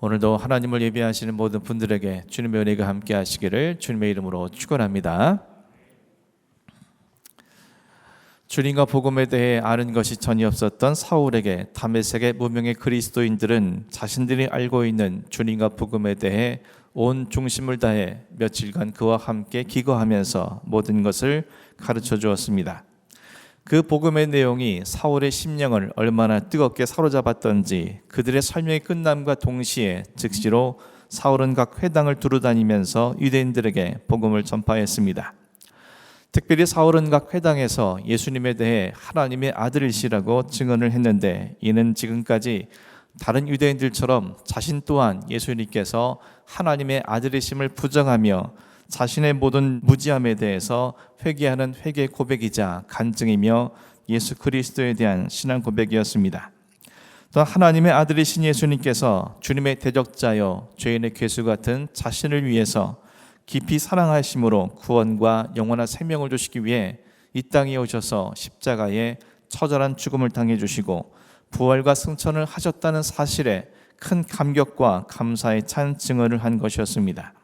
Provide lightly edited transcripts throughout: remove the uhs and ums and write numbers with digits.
오늘도 하나님을 예배하시는 모든 분들에게 주님의 은혜가 함께 하시기를 주님의 이름으로 축원합니다. 주님과 복음에 대해 아는 것이 전혀 없었던 사울에게 다메섹의 무명의 그리스도인들은 자신들이 알고 있는 주님과 복음에 대해 온 중심을 다해 며칠간 그와 함께 기거하면서 모든 것을 가르쳐 주었습니다. 그 복음의 내용이 사울의 심령을 얼마나 뜨겁게 사로잡았던지 그들의 설명이 끝남과 동시에 즉시로 사울은 각 회당을 두루다니면서 유대인들에게 복음을 전파했습니다. 특별히 사울은 각 회당에서 예수님에 대해 하나님의 아들이시라고 증언을 했는데, 이는 지금까지 다른 유대인들처럼 자신 또한 예수님께서 하나님의 아들이심을 부정하며 자신의 모든 무지함에 대해서 회개하는 회개 고백이자 간증이며 예수 그리스도에 대한 신앙 고백이었습니다. 또 하나님의 아들이신 예수님께서 주님의 대적자여 죄인의 괴수 같은 자신을 위해서 깊이 사랑하심으로 구원과 영원한 생명을 주시기 위해 이 땅에 오셔서 십자가에 처절한 죽음을 당해 주시고 부활과 승천을 하셨다는 사실에 큰 감격과 감사에 찬 증언을 한 것이었습니다.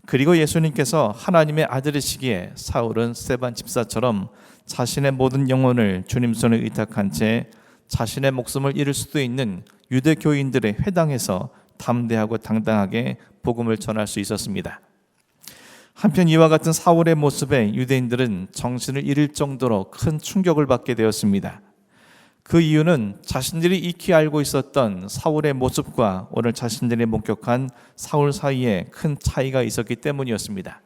그리고 예수님께서 하나님의 아들이시기에 사울은 스데반 집사처럼 자신의 모든 영혼을 주님 손에 의탁한 채 자신의 목숨을 잃을 수도 있는 유대 교인들의 회당에서 담대하고 당당하게 복음을 전할 수 있었습니다. 한편 이와 같은 사울의 모습에 유대인들은 정신을 잃을 정도로 큰 충격을 받게 되었습니다. 그 이유는 자신들이 익히 알고 있었던 사울의 모습과 오늘 자신들이 목격한 사울 사이에 큰 차이가 있었기 때문이었습니다.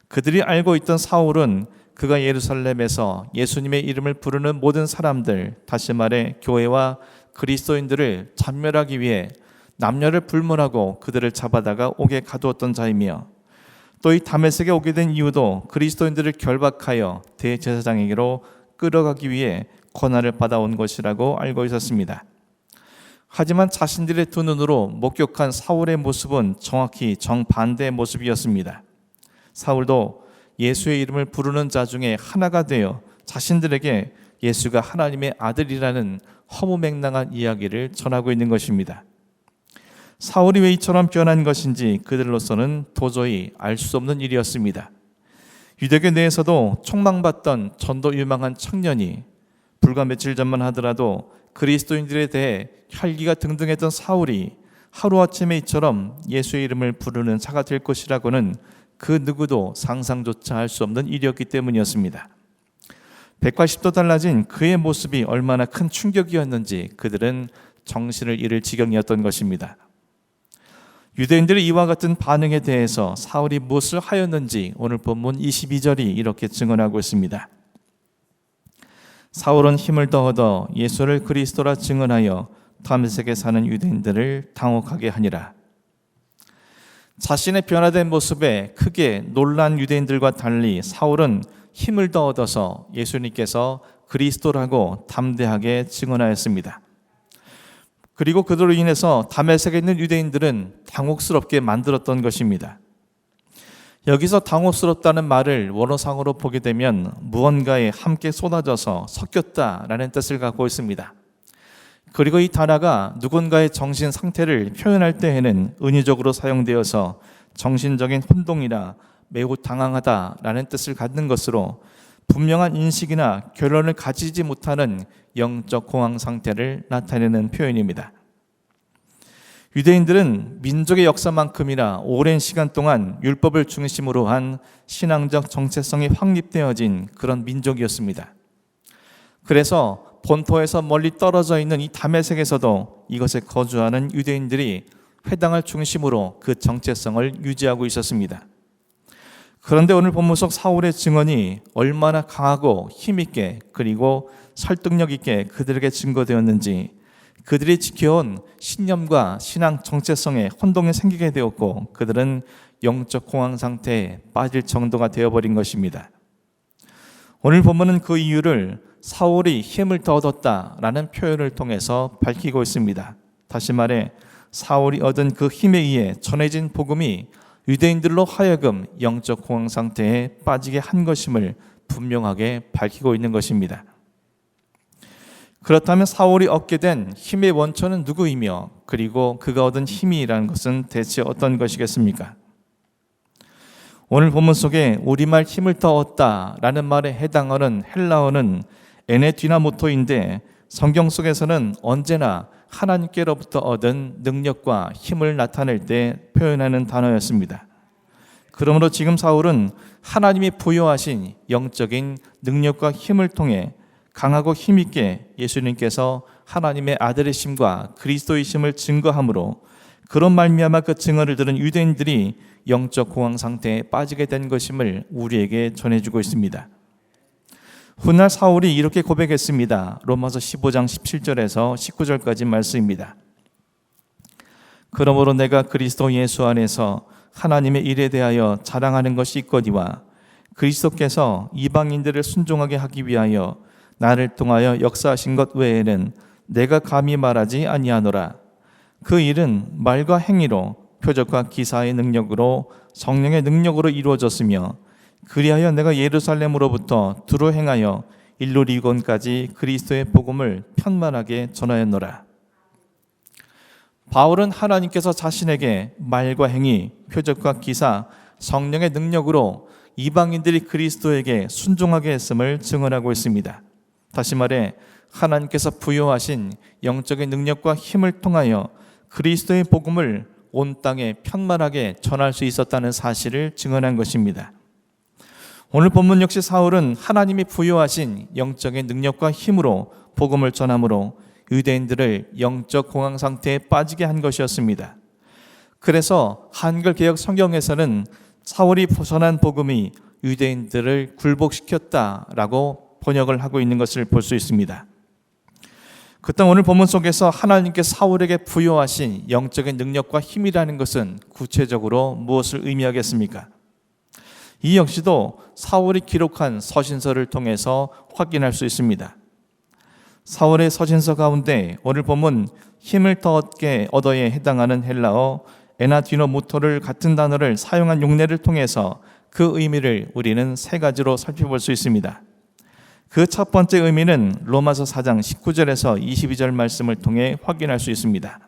그들이 알고 있던 사울은 그가 예루살렘에서 예수님의 이름을 부르는 모든 사람들, 다시 말해 교회와 그리스도인들을 전멸하기 위해 남녀를 불문하고 그들을 잡아다가 옥에 가두었던 자이며, 또 이 다메섹에 오게 된 이유도 그리스도인들을 결박하여 대제사장에게로 끌어가기 위해 권한을 받아온 것이라고 알고 있었습니다. 하지만 자신들의 두 눈으로 목격한 사울의 모습은 정확히 정반대의 모습이었습니다. 사울도 예수의 이름을 부르는 자 중에 하나가 되어 자신들에게 예수가 하나님의 아들이라는 허무맹랑한 이야기를 전하고 있는 것입니다. 사울이 왜 이처럼 변한 것인지 그들로서는 도저히 알 수 없는 일이었습니다. 유대교 내에서도 촉망받던 전도 유망한 청년이 불과 며칠 전만 하더라도 그리스도인들에 대해 혈기가 등등했던 사울이 하루아침에 이처럼 예수의 이름을 부르는 자가 될 것이라고는 그 누구도 상상조차 할 수 없는 일이었기 때문이었습니다. 180도 달라진 그의 모습이 얼마나 큰 충격이었는지 그들은 정신을 잃을 지경이었던 것입니다. 유대인들의 이와 같은 반응에 대해서 사울이 무엇을 하였는지 오늘 본문 22절이 이렇게 증언하고 있습니다. 사울은 힘을 더 얻어 예수를 그리스도라 증언하여 다메섹에 사는 유대인들을 당혹하게 하니라. 자신의 변화된 모습에 크게 놀란 유대인들과 달리 사울은 힘을 더 얻어서 예수님께서 그리스도라고 담대하게 증언하였습니다. 그리고 그들로 인해서 다메섹에 있는 유대인들은 당혹스럽게 만들었던 것입니다. 여기서 당혹스럽다는 말을 원어상으로 보게 되면 무언가에 함께 쏟아져서 섞였다라는 뜻을 갖고 있습니다. 그리고 이 단어가 누군가의 정신 상태를 표현할 때에는 은유적으로 사용되어서 정신적인 혼동이나 매우 당황하다라는 뜻을 갖는 것으로 분명한 인식이나 결론을 가지지 못하는 영적 공황 상태를 나타내는 표현입니다. 유대인들은 민족의 역사만큼이나 오랜 시간 동안 율법을 중심으로 한 신앙적 정체성이 확립되어진 그런 민족이었습니다. 그래서 본토에서 멀리 떨어져 있는 이 다메섹에서도 이것에 거주하는 유대인들이 회당을 중심으로 그 정체성을 유지하고 있었습니다. 그런데 오늘 본문 속 사울의 증언이 얼마나 강하고 힘있게 그리고 설득력 있게 그들에게 증거되었는지, 그들이 지켜온 신념과 신앙 정체성에 혼동이 생기게 되었고 그들은 영적 공황 상태에 빠질 정도가 되어버린 것입니다. 오늘 본문은 그 이유를 사울이 힘을 더 얻었다라는 표현을 통해서 밝히고 있습니다. 다시 말해 사울이 얻은 그 힘에 의해 전해진 복음이 유대인들로 하여금 영적 공황 상태에 빠지게 한 것임을 분명하게 밝히고 있는 것입니다. 그렇다면 사울이 얻게 된 힘의 원천은 누구이며 그리고 그가 얻은 힘이라는 것은 대체 어떤 것이겠습니까? 오늘 본문 속에 우리말 힘을 더 얻다라는 말에 해당하는 헬라어는 에네디나모토인데 성경 속에서는 언제나 하나님께로부터 얻은 능력과 힘을 나타낼 때 표현하는 단어였습니다. 그러므로 지금 사울은 하나님이 부여하신 영적인 능력과 힘을 통해 강하고 힘있게 예수님께서 하나님의 아들이심과 그리스도이심을 증거함으로 그런 말미암아 그 증언을 들은 유대인들이 영적 공황 상태에 빠지게 된 것임을 우리에게 전해주고 있습니다. 훗날 사울이 이렇게 고백했습니다. 로마서 15장 17절에서 19절까지 말씀입니다. 그러므로 내가 그리스도 예수 안에서 하나님의 일에 대하여 자랑하는 것이 있거니와 그리스도께서 이방인들을 순종하게 하기 위하여 나를 통하여 역사하신 것 외에는 내가 감히 말하지 아니하노라. 그 일은 말과 행위로 표적과 기사의 능력으로 성령의 능력으로 이루어졌으며 그리하여 내가 예루살렘으로부터 두루 행하여 일루리곤까지 그리스도의 복음을 편만하게 전하였노라. 바울은 하나님께서 자신에게 말과 행위, 표적과 기사, 성령의 능력으로 이방인들이 그리스도에게 순종하게 했음을 증언하고 있습니다. 다시 말해 하나님께서 부여하신 영적인 능력과 힘을 통하여 그리스도의 복음을 온 땅에 편만하게 전할 수 있었다는 사실을 증언한 것입니다. 오늘 본문 역시 사울은 하나님이 부여하신 영적인 능력과 힘으로 복음을 전함으로 유대인들을 영적 공황 상태에 빠지게 한 것이었습니다. 그래서 한글 개역 성경에서는 사울이 전한 복음이 유대인들을 굴복시켰다라고 번역을 하고 있는 것을 볼 수 있습니다. 그때 오늘 본문 속에서 하나님께서 사울에게 부여하신 영적인 능력과 힘이라는 것은 구체적으로 무엇을 의미하겠습니까? 이 역시도 사울이 기록한 서신서를 통해서 확인할 수 있습니다. 사울의 서신서 가운데 오늘 본문 힘을 더 얻어에 해당하는 헬라어 에나디노모토를 같은 단어를 사용한 용례를 통해서 그 의미를 우리는 세 가지로 살펴볼 수 있습니다. 그 첫 번째 의미는 로마서 4장 19절에서 22절 말씀을 통해 확인할 수 있습니다.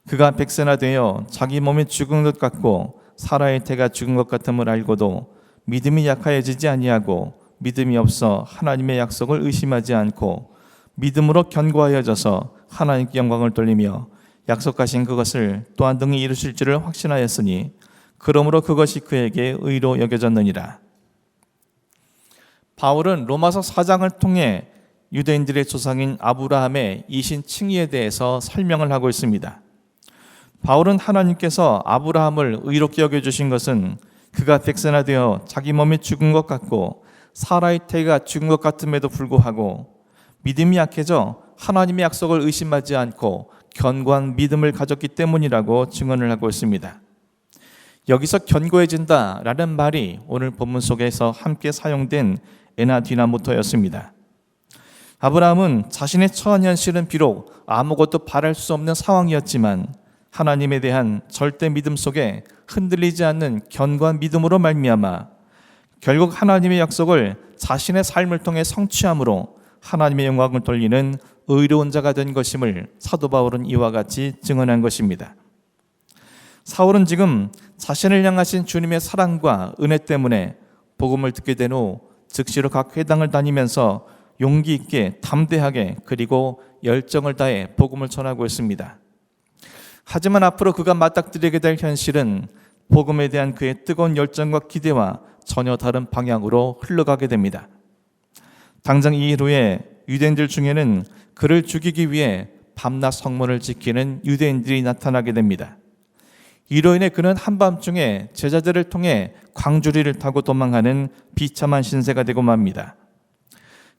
그가 백세나 되어 자기 몸이 죽은 것 같고 사라의 태가 죽은 것 같음을 알고도 믿음이 약하여지지 아니하고 믿음이 없어 하나님의 약속을 의심하지 않고 믿음으로 견고하여져서 하나님께 영광을 돌리며 약속하신 그것을 또한 능히 이루실 줄을 확신하였으니 그러므로 그것이 그에게 의로 여겨졌느니라. 바울은 로마서 4장을 통해 유대인들의 조상인 아브라함의 이신 칭의에 대해서 설명을 하고 있습니다. 바울은 하나님께서 아브라함을 의롭게 여겨주신 것은 그가 백세나 되어 자기 몸이 죽은 것 같고 사라의 태가 죽은 것 같음에도 불구하고 믿음이 약해져 하나님의 약속을 의심하지 않고 견고한 믿음을 가졌기 때문이라고 증언을 하고 있습니다. 여기서 견고해진다라는 말이 오늘 본문 속에서 함께 사용된 에나디나모토였습니다. 아브라함은 자신의 처한 현실은 비록 아무것도 바랄 수 없는 상황이었지만 하나님에 대한 절대 믿음 속에 흔들리지 않는 견고한 믿음으로 말미암아 결국 하나님의 약속을 자신의 삶을 통해 성취함으로 하나님의 영광을 돌리는 의로운 자가 된 것임을 사도 바울은 이와 같이 증언한 것입니다. 사울은 지금 자신을 향하신 주님의 사랑과 은혜 때문에 복음을 듣게 된 후 즉시로 각 회당을 다니면서 용기 있게 담대하게 그리고 열정을 다해 복음을 전하고 있습니다. 하지만 앞으로 그가 맞닥뜨리게 될 현실은 복음에 대한 그의 뜨거운 열정과 기대와 전혀 다른 방향으로 흘러가게 됩니다. 당장 이 일 후에 유대인들 중에는 그를 죽이기 위해 밤낮 성문을 지키는 유대인들이 나타나게 됩니다. 이로 인해 그는 한밤중에 제자들을 통해 광주리를 타고 도망하는 비참한 신세가 되고 맙니다.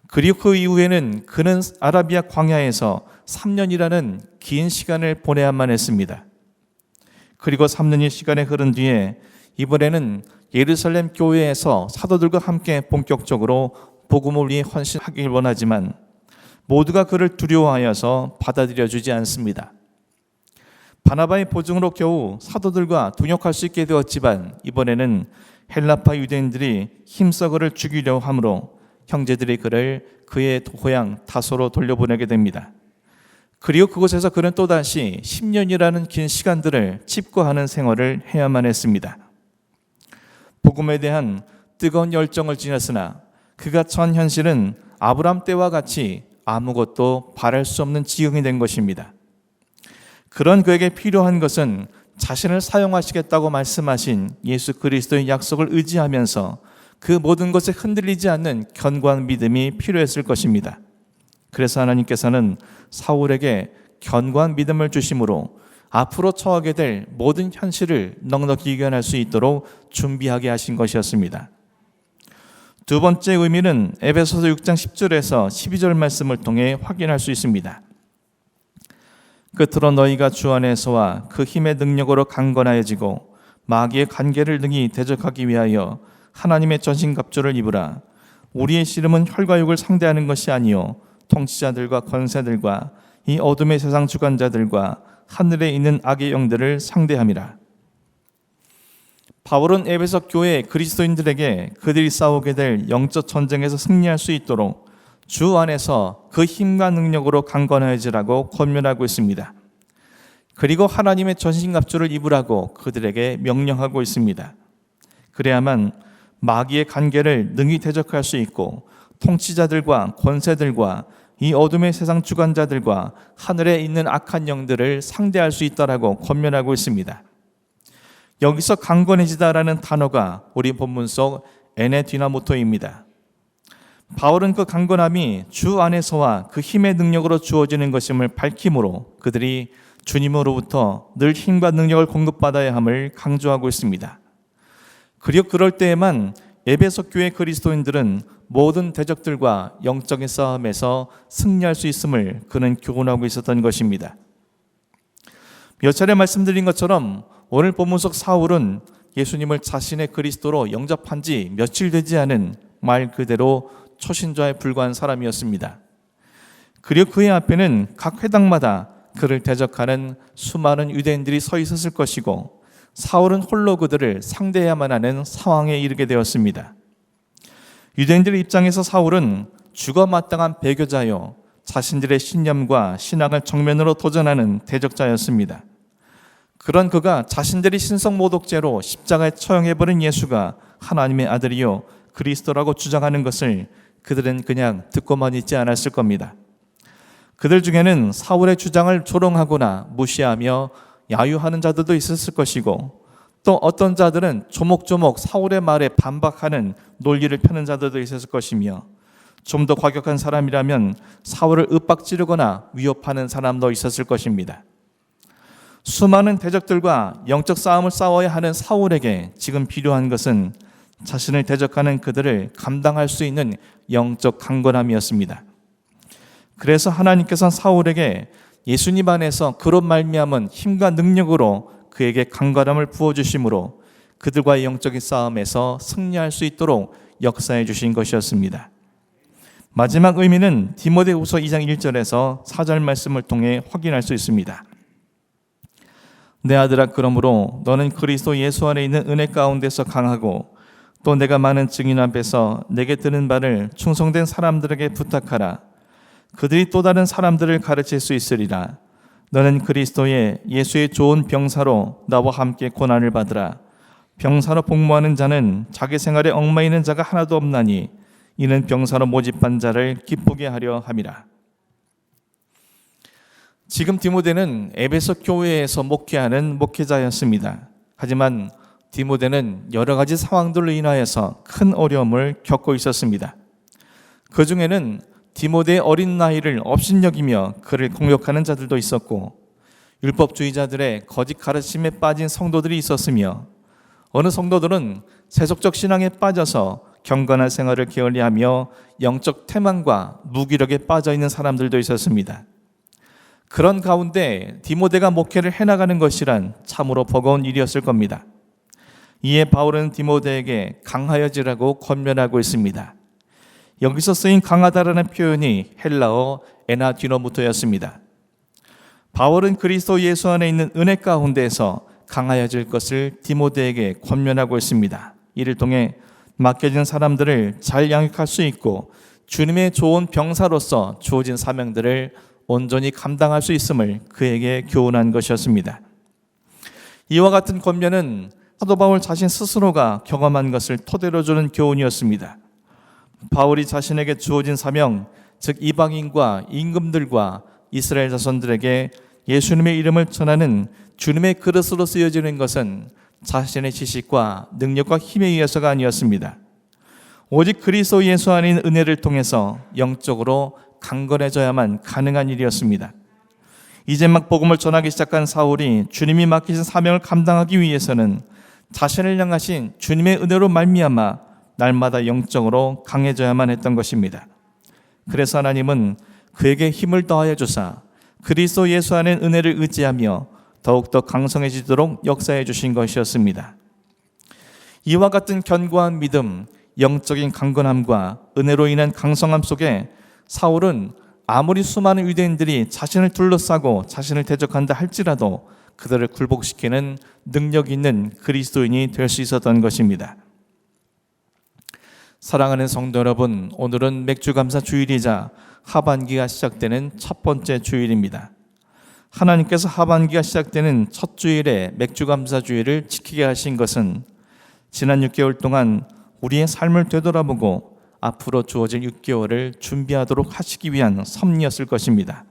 그리고 그 이후에는 그는 아라비아 광야에서 3년이라는 긴 시간을 보내야만 했습니다. 그리고 3년의 시간이 흐른 뒤에 이번에는 예루살렘 교회에서 사도들과 함께 본격적으로 복음을 위해 헌신하길 원하지만 모두가 그를 두려워하여서 받아들여주지 않습니다. 바나바의 보증으로 겨우 사도들과 동역할 수 있게 되었지만 이번에는 헬라파 유대인들이 힘써 그를 죽이려 함으로 형제들이 그를 그의 고향 다소로 돌려보내게 됩니다. 그리고 그곳에서 그는 또다시 10년이라는 긴 시간들을 칩거하는 생활을 해야만 했습니다. 복음에 대한 뜨거운 열정을 지녔으나 그가 처한 현실은 아브람 때와 같이 아무것도 바랄 수 없는 지경이 된 것입니다. 그런 그에게 필요한 것은 자신을 사용하시겠다고 말씀하신 예수 그리스도의 약속을 의지하면서 그 모든 것에 흔들리지 않는 견고한 믿음이 필요했을 것입니다. 그래서 하나님께서는 사울에게 견고한 믿음을 주심으로 앞으로 처하게 될 모든 현실을 넉넉히 이겨낼 수 있도록 준비하게 하신 것이었습니다. 두 번째 의미는 에베소서 6장 10절에서 12절 말씀을 통해 확인할 수 있습니다. 끝으로 너희가 주 안에서와 그 힘의 능력으로 강건하여지고 마귀의 관계를 능히 대적하기 위하여 하나님의 전신갑주를 입으라. 우리의 씨름은 혈과 육을 상대하는 것이 아니요 통치자들과 권세들과 이 어둠의 세상 주관자들과 하늘에 있는 악의 영들을 상대함이라. 바울은 에베소 교회 그리스도인들에게 그들이 싸우게 될 영적 전쟁에서 승리할 수 있도록 주 안에서 그 힘과 능력으로 강건해지라고 권면하고 있습니다. 그리고 하나님의 전신갑주를 입으라고 그들에게 명령하고 있습니다. 그래야만 마귀의 관계를 능히 대적할 수 있고 통치자들과 권세들과 이 어둠의 세상 주관자들과 하늘에 있는 악한 영들을 상대할 수 있다라고 권면하고 있습니다. 여기서 강건해지다라는 단어가 우리 본문 속 에네디나모토입니다. 바울은 그 강건함이 주 안에서와 그 힘의 능력으로 주어지는 것임을 밝힘으로 그들이 주님으로부터 늘 힘과 능력을 공급받아야 함을 강조하고 있습니다. 그리고 그럴 때에만 에베소 교회 그리스도인들은 모든 대적들과 영적인 싸움에서 승리할 수 있음을 그는 교훈하고 있었던 것입니다. 몇 차례 말씀드린 것처럼 오늘 본문 속 사울은 예수님을 자신의 그리스도로 영접한 지 며칠 되지 않은 말 그대로 초신자에 불과한 사람이었습니다. 그리고 그의 앞에는 각 회당마다 그를 대적하는 수많은 유대인들이 서 있었을 것이고 사울은 홀로 그들을 상대해야만 하는 상황에 이르게 되었습니다. 유대인들의 입장에서 사울은 죽어마땅한 배교자요 자신들의 신념과 신앙을 정면으로 도전하는 대적자였습니다. 그런 그가 자신들이 신성모독죄로 십자가에 처형해버린 예수가 하나님의 아들이요 그리스도라고 주장하는 것을 그들은 그냥 듣고만 있지 않았을 겁니다. 그들 중에는 사울의 주장을 조롱하거나 무시하며 야유하는 자들도 있었을 것이고 또 어떤 자들은 조목조목 사울의 말에 반박하는 논리를 펴는 자들도 있었을 것이며 좀 더 과격한 사람이라면 사울을 윽박지르거나 위협하는 사람도 있었을 것입니다. 수많은 대적들과 영적 싸움을 싸워야 하는 사울에게 지금 필요한 것은 자신을 대적하는 그들을 감당할 수 있는 영적 강건함이었습니다. 그래서 하나님께서 사울에게 예수님 안에서 그로 말미암은 힘과 능력으로 그에게 강건함을 부어주심으로 그들과의 영적인 싸움에서 승리할 수 있도록 역사해 주신 것이었습니다. 마지막 의미는 디모데후서 2장 1절에서 4절 말씀을 통해 확인할 수 있습니다. 내 아들아 그러므로 너는 그리스도 예수 안에 있는 은혜 가운데서 강하고 또 내가 많은 증인 앞에서 내게 들은 바를 충성된 사람들에게 부탁하라. 그들이 또 다른 사람들을 가르칠 수 있으리라. 너는 그리스도의 예수의 좋은 병사로 나와 함께 고난을 받으라. 병사로 복무하는 자는 자기 생활에 얽매이는 자가 하나도 없나니 이는 병사로 모집한 자를 기쁘게 하려 함이라. 지금 디모데는 에베소 교회에서 목회하는 목회자였습니다. 하지만 디모데는 여러 가지 상황들로 인하여서 큰 어려움을 겪고 있었습니다. 그 중에는 디모데의 어린 나이를 업신여기며 그를 공격하는 자들도 있었고 율법주의자들의 거짓 가르침에 빠진 성도들이 있었으며 어느 성도들은 세속적 신앙에 빠져서 경건한 생활을 게을리하며 영적 태만과 무기력에 빠져있는 사람들도 있었습니다. 그런 가운데 디모데가 목회를 해나가는 것이란 참으로 버거운 일이었을 겁니다. 이에 바울은 디모데에게 강하여지라고 권면하고 있습니다. 여기서 쓰인 강하다라는 표현이 헬라어 에나디노모토였습니다. 바울은 그리스도 예수 안에 있는 은혜 가운데에서 강하여질 것을 디모데에게 권면하고 있습니다. 이를 통해 맡겨진 사람들을 잘 양육할 수 있고 주님의 좋은 병사로서 주어진 사명들을 온전히 감당할 수 있음을 그에게 교훈한 것이었습니다. 이와 같은 권면은 사도 바울 자신 스스로가 경험한 것을 토대로 주는 교훈이었습니다. 바울이 자신에게 주어진 사명, 즉 이방인과 임금들과 이스라엘 자손들에게 예수님의 이름을 전하는 주님의 그릇으로 쓰여지는 것은 자신의 지식과 능력과 힘에 의해서가 아니었습니다. 오직 그리스도 예수 안인 은혜를 통해서 영적으로 강건해져야만 가능한 일이었습니다. 이제 막 복음을 전하기 시작한 사울이 주님이 맡기신 사명을 감당하기 위해서는 자신을 향하신 주님의 은혜로 말미암아 날마다 영적으로 강해져야만 했던 것입니다. 그래서 하나님은 그에게 힘을 더하여 주사 그리스도 예수 안에 은혜를 의지하며 더욱더 강성해지도록 역사해 주신 것이었습니다. 이와 같은 견고한 믿음, 영적인 강건함과 은혜로 인한 강성함 속에 사울은 아무리 수많은 유대인들이 자신을 둘러싸고 자신을 대적한다 할지라도 그들을 굴복시키는 능력 있는 그리스도인이 될 수 있었던 것입니다. 사랑하는 성도 여러분, 오늘은 맥주감사 주일이자 하반기가 시작되는 첫 번째 주일입니다. 하나님께서 하반기가 시작되는 첫 주일에 맥주감사 주일을 지키게 하신 것은 지난 6개월 동안 우리의 삶을 되돌아보고 앞으로 주어질 6개월을 준비하도록 하시기 위한 섭리였을 것입니다.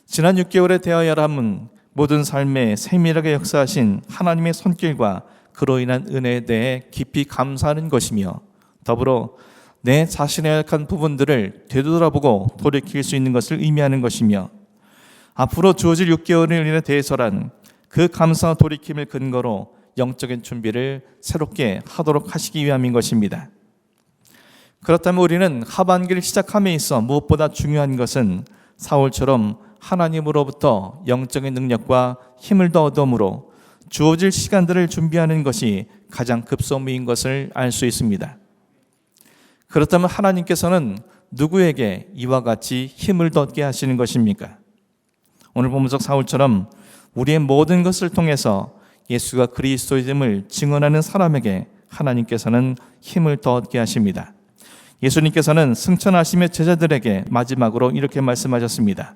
지난 6개월의 대하여람은 모든 삶에 세밀하게 역사하신 하나님의 손길과 그로 인한 은혜에 대해 깊이 감사하는 것이며 더불어 내 자신의 약한 부분들을 되돌아보고 돌이킬 수 있는 것을 의미하는 것이며 앞으로 주어질 6개월에 대해서란 그 감사와 돌이킴을 근거로 영적인 준비를 새롭게 하도록 하시기 위함인 것입니다. 그렇다면 우리는 하반기를 시작함에 있어 무엇보다 중요한 것은 사울처럼 하나님으로부터 영적인 능력과 힘을 더 얻음으로 주어질 시간들을 준비하는 것이 가장 급선무인 것을 알 수 있습니다. 그렇다면 하나님께서는 누구에게 이와 같이 힘을 더 얻게 하시는 것입니까? 오늘 본문 속 사울처럼 우리의 모든 것을 통해서 예수가 그리스도임을 증언하는 사람에게 하나님께서는 힘을 더 얻게 하십니다. 예수님께서는 승천하심의 제자들에게 마지막으로 이렇게 말씀하셨습니다.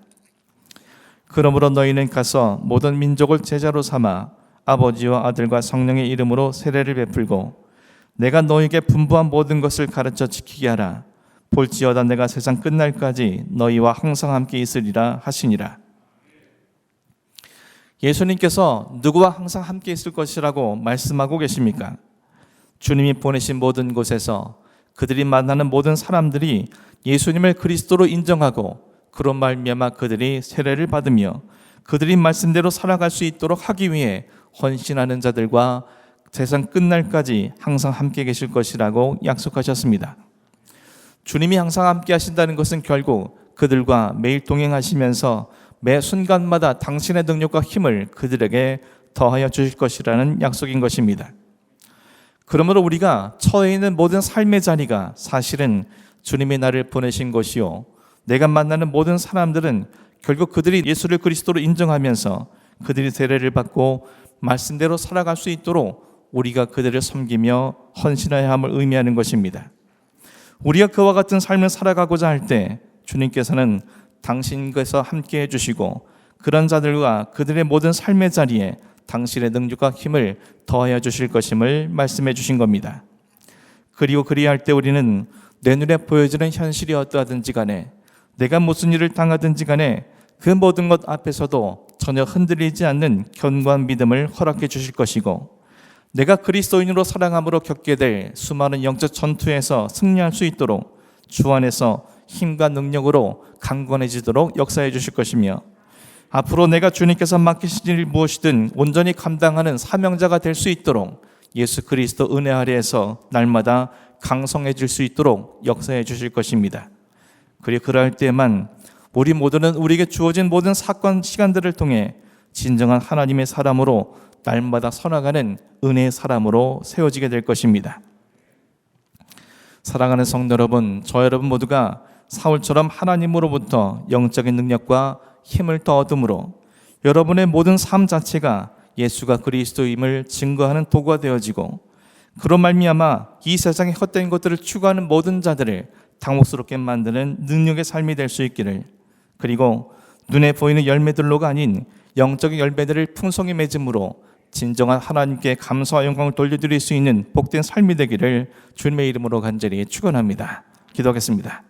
그러므로 너희는 가서 모든 민족을 제자로 삼아 아버지와 아들과 성령의 이름으로 세례를 베풀고 내가 너희에게 분부한 모든 것을 가르쳐 지키게 하라. 볼지어다 내가 세상 끝날까지 너희와 항상 함께 있으리라 하시니라. 예수님께서 누구와 항상 함께 있을 것이라고 말씀하고 계십니까? 주님이 보내신 모든 곳에서 그들이 만나는 모든 사람들이 예수님을 그리스도로 인정하고 그런 말미암아 그들이 세례를 받으며 그들이 말씀대로 살아갈 수 있도록 하기 위해 헌신하는 자들과 세상 끝날까지 항상 함께 계실 것이라고 약속하셨습니다. 주님이 항상 함께 하신다는 것은 결국 그들과 매일 동행하시면서 매 순간마다 당신의 능력과 힘을 그들에게 더하여 주실 것이라는 약속인 것입니다. 그러므로 우리가 처해 있는 모든 삶의 자리가 사실은 주님이 나를 보내신 것이요 내가 만나는 모든 사람들은 결국 그들이 예수를 그리스도로 인정하면서 그들이 세례를 받고 말씀대로 살아갈 수 있도록 우리가 그들을 섬기며 헌신해야 함을 의미하는 것입니다. 우리가 그와 같은 삶을 살아가고자 할 때 주님께서는 당신께서 함께 해주시고 그런 자들과 그들의 모든 삶의 자리에 당신의 능력과 힘을 더하여 주실 것임을 말씀해 주신 겁니다. 그리고 그리할 때 우리는 내 눈에 보여지는 현실이 어떠하든지 간에 내가 무슨 일을 당하든지 간에 그 모든 것 앞에서도 전혀 흔들리지 않는 견고한 믿음을 허락해 주실 것이고 내가 그리스도인으로 살아감으로 겪게 될 수많은 영적 전투에서 승리할 수 있도록 주 안에서 힘과 능력으로 강건해지도록 역사해 주실 것이며 앞으로 내가 주님께서 맡기신 일 무엇이든 온전히 감당하는 사명자가 될 수 있도록 예수 그리스도 은혜 아래에서 날마다 강성해질 수 있도록 역사해 주실 것입니다. 그리고 그럴 때만 우리 모두는 우리에게 주어진 모든 사건 시간들을 통해 진정한 하나님의 사람으로 날마다 살아가는 은혜의 사람으로 세워지게 될 것입니다. 사랑하는 성도 여러분, 저 여러분 모두가 사울처럼 하나님으로부터 영적인 능력과 힘을 더 얻음으로 여러분의 모든 삶 자체가 예수가 그리스도임을 증거하는 도구가 되어지고 그로 말미암아 이 세상의 헛된 것들을 추구하는 모든 자들을 당혹스럽게 만드는 능력의 삶이 될 수 있기를, 그리고 눈에 보이는 열매들로가 아닌 영적인 열매들을 풍성히 맺음으로 진정한 하나님께 감사와 영광을 돌려드릴 수 있는 복된 삶이 되기를 주님의 이름으로 간절히 축원합니다. 기도하겠습니다.